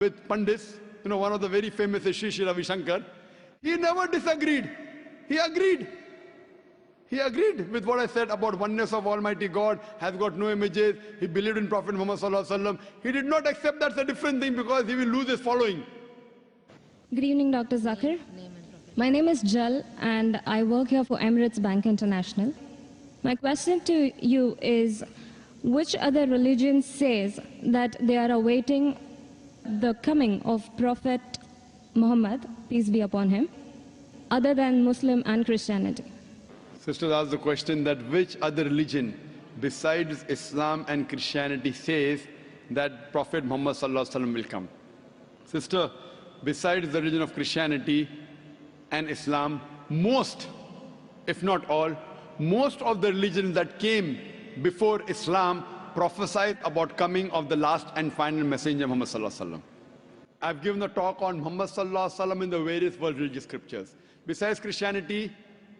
with Pandits, one of the very famous is Sri Ravi Shankar. He never disagreed. He agreed. He agreed with what I said about oneness of Almighty God, has got no images. He believed in Prophet Muhammad Sallallahu Alaihi Wasallam. He did not accept that's a different thing because he will lose his following. Good evening, Dr. Zakir. My name is Jal and I work here for Emirates Bank International. My question to you is, which other religion says that they are awaiting the coming of Prophet Muhammad, peace be upon him, other than Muslim and Christianity? Sisters asked the question that which other religion besides Islam and Christianity says that Prophet Muhammad Sallallahu Alaihi Wasallam will come. Sister, besides the religion of Christianity and Islam, most, if not all, most of the religions that came before Islam prophesied about coming of the last and final messenger Muhammad Sallallahu Alaihi Wasallam. I've given a talk on Muhammad Sallallahu Alaihi Wasallam in the various world religious scriptures. Besides Christianity,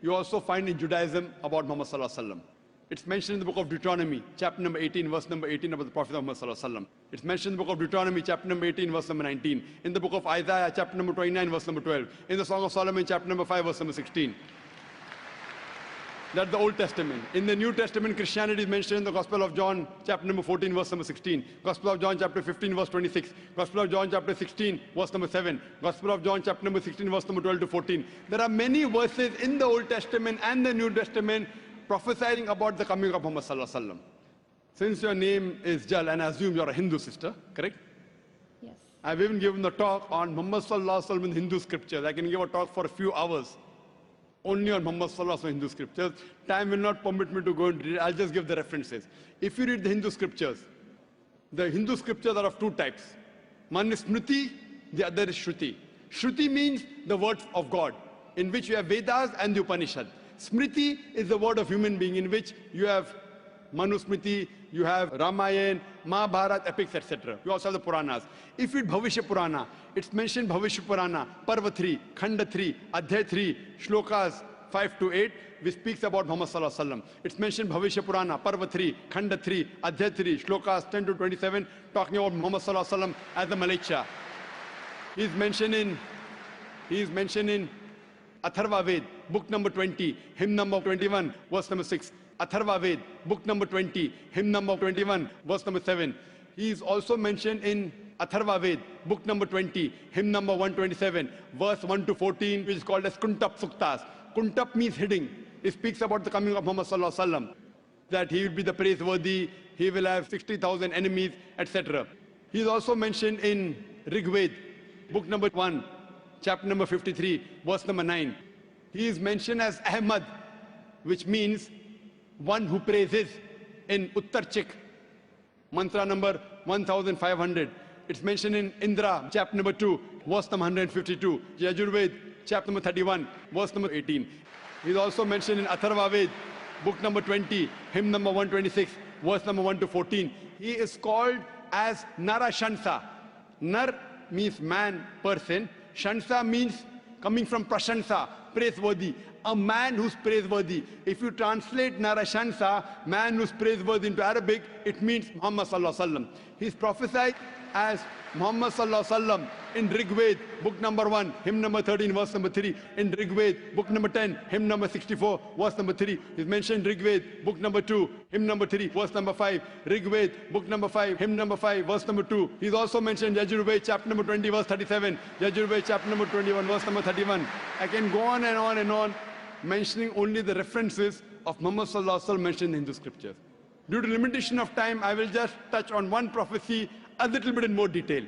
you also find in Judaism about Muhammad Sallallahu Alaihi Wasallam. It's mentioned in the book of Deuteronomy, chapter number 18, verse number 18 about the Prophet Muhammad Sallallahu Alaihi Wasallam. It's mentioned in the book of Deuteronomy, chapter number 18, verse number 19. In the book of Isaiah, chapter number 29, verse number 12. In the Song of Solomon, chapter number 5, verse number 16. That's the Old Testament. In the New Testament, Christianity is mentioned in the Gospel of John, chapter number 14, verse number 16. Gospel of John, chapter 15, verse 26. Gospel of John, chapter 16, verse number 7. Gospel of John, chapter number 16, verse number 12 to 14. There are many verses in the Old Testament and the New Testament prophesying about the coming of Muhammad Sallallahu Alaihi Wasallam. Since your name is Jal, and I assume you're a Hindu sister, correct? Yes. I've even given the talk on Muhammad Sallallahu Alaihi Wasallam in Hindu scriptures. I can give a talk for a few hours only on Muhammad Sallallahu Alaihi Wasallam Hindu scriptures. Time will not permit me to go and read it. I'll just give the references. If you read the Hindu scriptures are of two types. One is Smriti, the other is Shruti. Shruti means the words of God, in which you have Vedas and the Upanishad. Smriti is the word of human being, in which you have Manusmriti, you have Ramayana, Mahabharata, epics, etc. You also have the Puranas. If you read Bhavishya Purana, it's mentioned Bhavishya Purana, Parva 3, Khanda 3, Adhyay 3, Shlokas 5 to 8, which speaks about Muhammad Sallallahu Alaihi Wasallam. It's mentioned Bhavishya Purana, Parva 3, Khanda 3, Adhyay 3, Shlokas 10 to 27, talking about Muhammad Sallallahu Alaihi Wasallam as the Malaika. He is mentioned in Atharva Ved, book number 20, hymn number 21, verse number 6. Atharva Ved, book number 20, hymn number 21, verse number 7. He is also mentioned in Atharva Ved, book number 20, hymn number 127, verse 1 to 14, which is called as Kuntap Suktas. Kuntap means hiding. It speaks about the coming of Muhammad Sallallahu Alaihi Wasallam, that he will be the praiseworthy, he will have 60,000 enemies, etc. He is also mentioned in Rig Ved, book number 1, chapter number 53, verse number 9. He is mentioned as Ahmad, which means one who praises, in Uttarchik, mantra number 1500. It's mentioned in Indra, chapter number 2, verse number 152. Yajurved, chapter number 31, verse number 18. He's also mentioned in Atharva Ved, book number 20, hymn number 126, verse number 1 to 14. He is called as Narashansa. Nar means man, person. Shansa means coming from Prashansa, praiseworthy. A man who's praiseworthy. If you translate Narashansa, man who's praiseworthy, into Arabic, it means Muhammad Sallallahu Alaihi Wasallam. He's prophesied as Muhammad Sallallahu Alaihi Wasallam in Rig Ved, book number 1, hymn number 13, verse number 3. In Rig Ved, book number 10, hymn number 64, verse number 3. He's mentioned Rig Ved, book number 2, hymn number 3, verse number 5. Rig Ved, book number 5, hymn number 5, verse number 2. He's also mentioned Yajurved, chapter number 20, verse 37. Yajurved, chapter number 21, verse number 31. I can go on and on and on, mentioning only the references of Muhammad Sallallahu Alaihi Wasallam mentioned in Hindu scriptures. Due to limitation of time, I will just touch on one prophecy a little bit in more detail.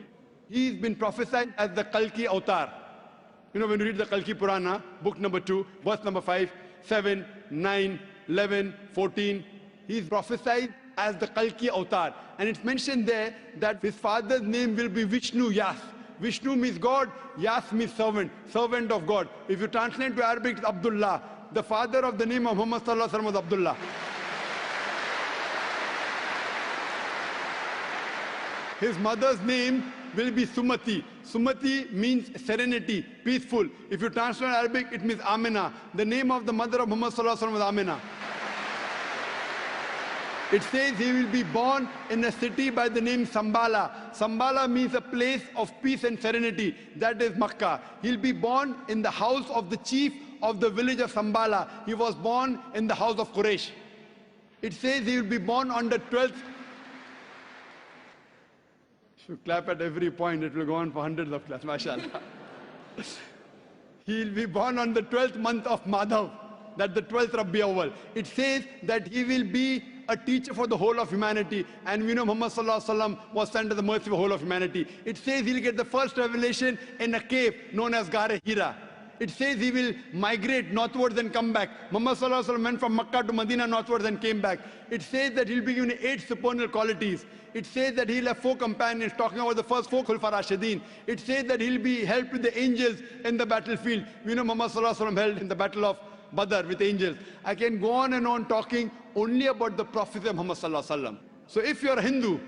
He's been prophesied as the Kalki Avatar. When you read the Kalki Purana, book number 2, verse number 5, 7, 9, 11, 14, he's prophesied as the Kalki Avatar. And it's mentioned there that his father's name will be Vishnu Yas. Vishnu means God, Yas means servant, servant of God. If you translate to Arabic, it's Abdullah. The father of the name of Muhammad Sallallahu Alaihi Wasallam was Abdullah. His mother's name will be Sumati. Sumati means serenity, peaceful. If you translate Arabic, it means Amina. The name of the mother of Muhammad Sallallahu Alaihi Wasallam was Amina. It says he will be born in a city by the name Sambala. Sambala means a place of peace and serenity. That is Makkah. He'll be born in the house of the chief of the village of Sambala. He was born in the house of Quraysh. It says he will be born on the 12th. Should clap at every point. It will go on for hundreds of claps. MashaAllah. He'll be born on the 12th month of Madhav. That's the 12th Rabi Awwal. It says that he will be a teacher for the whole of humanity. And we know Muhammad Sallallahu Alaihi Wasallam was sent to the mercy of the whole of humanity. It says he'll get the first revelation in a cave known as Ghar Hira. It says he will migrate northwards and come back. Muhammad Sallallahu Alaihi Wasallam went from Makkah to Medina northwards and came back. It says that he'll be given 8 supernal qualities. It says that he'll have 4 companions, talking about the first 4 Khulfa Rashideen. It says that he'll be helped with the angels in the battlefield. We know Muhammad Sallallahu Alaihi Wasallam held in the battle of Badr with angels. I can go on and on talking only about the prophecy of Muhammad Sallallahu Alaihi Wasallam. So if you're a Hindu,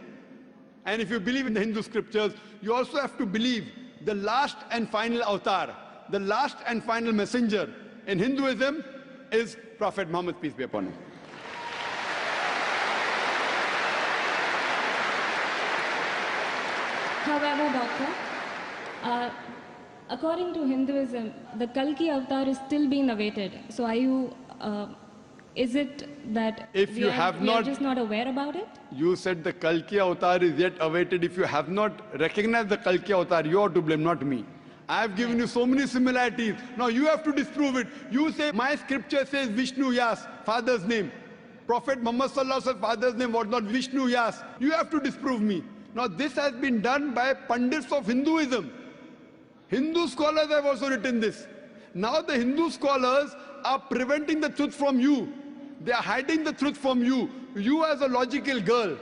and if you believe in the Hindu scriptures, you also have to believe the last and final avatar, the last and final messenger in Hinduism is Prophet Muhammad, peace be upon him. However, Doctor, according to Hinduism, the Kalki avatar is still being awaited. So are you, is it that If you have we are not- just not aware about it? You said the Kalki avatar is yet awaited. If you have not recognized the Kalki avatar, you are to blame, not me. I have given you so many similarities. Now you have to disprove it. You say, my scripture says Vishnu Yas, father's name. Prophet Muhammad Sallallahu Alaihi Wasallam's father's name was not Vishnu Yas. You have to disprove me. Now this has been done by pundits of Hinduism. Hindu scholars have also written this. Now the Hindu scholars are preventing the truth from you. They are hiding the truth from you. You as a logical girl,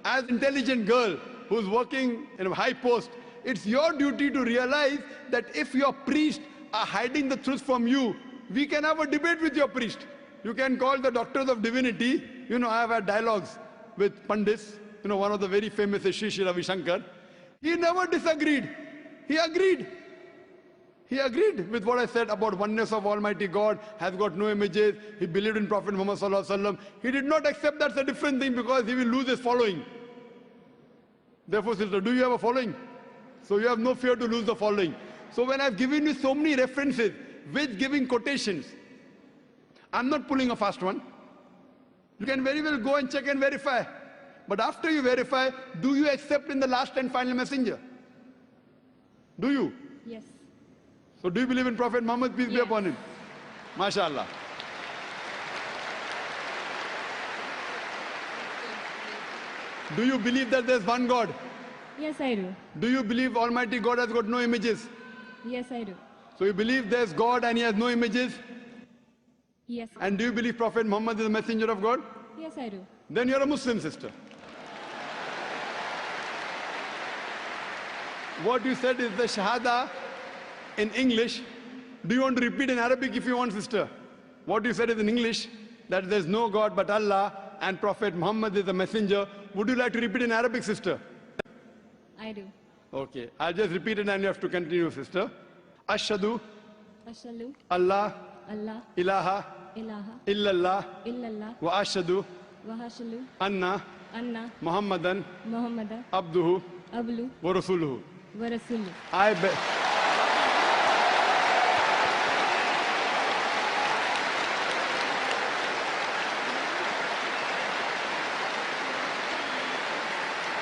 as intelligent girl who's working in a high post, it's your duty to realize that if your priests are hiding the truth from you, we can have a debate with your priest. You can call the doctors of divinity. You know, I have had dialogues with pundits. You know, one of the very famous is Sri Ravi Shankar. He never disagreed. He agreed. He agreed with what I said about oneness of Almighty God, has got no images. He believed in Prophet Muhammad Sallallahu Alaihi Wasallam. He did not accept that's a different thing because he will lose his following. Therefore, sister, do you have a following? So you have no fear to lose the following. So when I've given you so many references with giving quotations, I'm not pulling a fast one. You can very well go and check and verify. But after you verify, do you accept in the last and final messenger? Do you? Yes. So do you believe in Prophet Muhammad, peace be Yes. upon him? MashaAllah. Do you believe that there's one God? Yes, I do. Do you believe Almighty God has got no images? Yes, I do. So you believe there's God and he has no images? Yes. And do you believe Prophet Muhammad is a messenger of God? Yes, I do. Then you're a Muslim, sister. What you said is the Shahada in English. Do you want to repeat in Arabic if you want, sister? What you said is in English, that there's no God but Allah and Prophet Muhammad is a messenger. Would you like to repeat in Arabic, sister? I do. Okay, I'll just repeat it and you have to continue, sister. Ashhadu Ashalu, Allah Allah, ilaha ilaha, illallah illallah, wa ashhadu wahashalu, anna anna, Muhammadan Muhammada, abduhu ablu, wa rasuluhu. wa rasulu. I bet.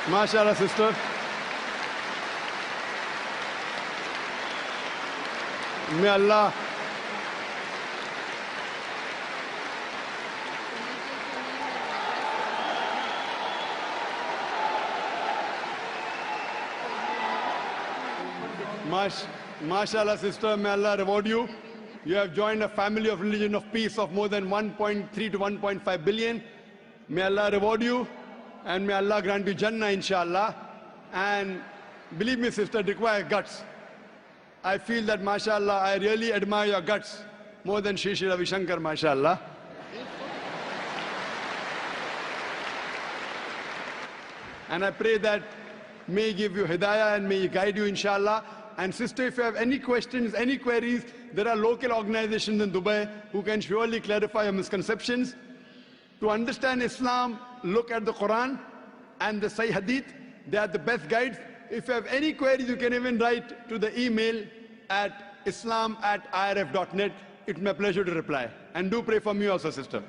MashaAllah, sister. May Allah MashaAllah, sister, may Allah reward you. You have joined a family of religion of peace of more than 1.3 to 1.5 billion. May Allah reward you and may Allah grant you Jannah, inshallah. And believe me, sister, it requires guts. I feel that, mashallah, I really admire your guts more than Sri Ravi Shankar, mashallah. And I pray that may He give you hidayah and may He guide you, inshallah. And sister, if you have any questions, any queries, there are local organizations in Dubai who can surely clarify your misconceptions. To understand Islam, look at the Quran and the Sahih Hadith. They are the best guides. If you have any queries, you can even write to the email at islam@irf.net. It's my pleasure to reply. And do pray for me also, sister.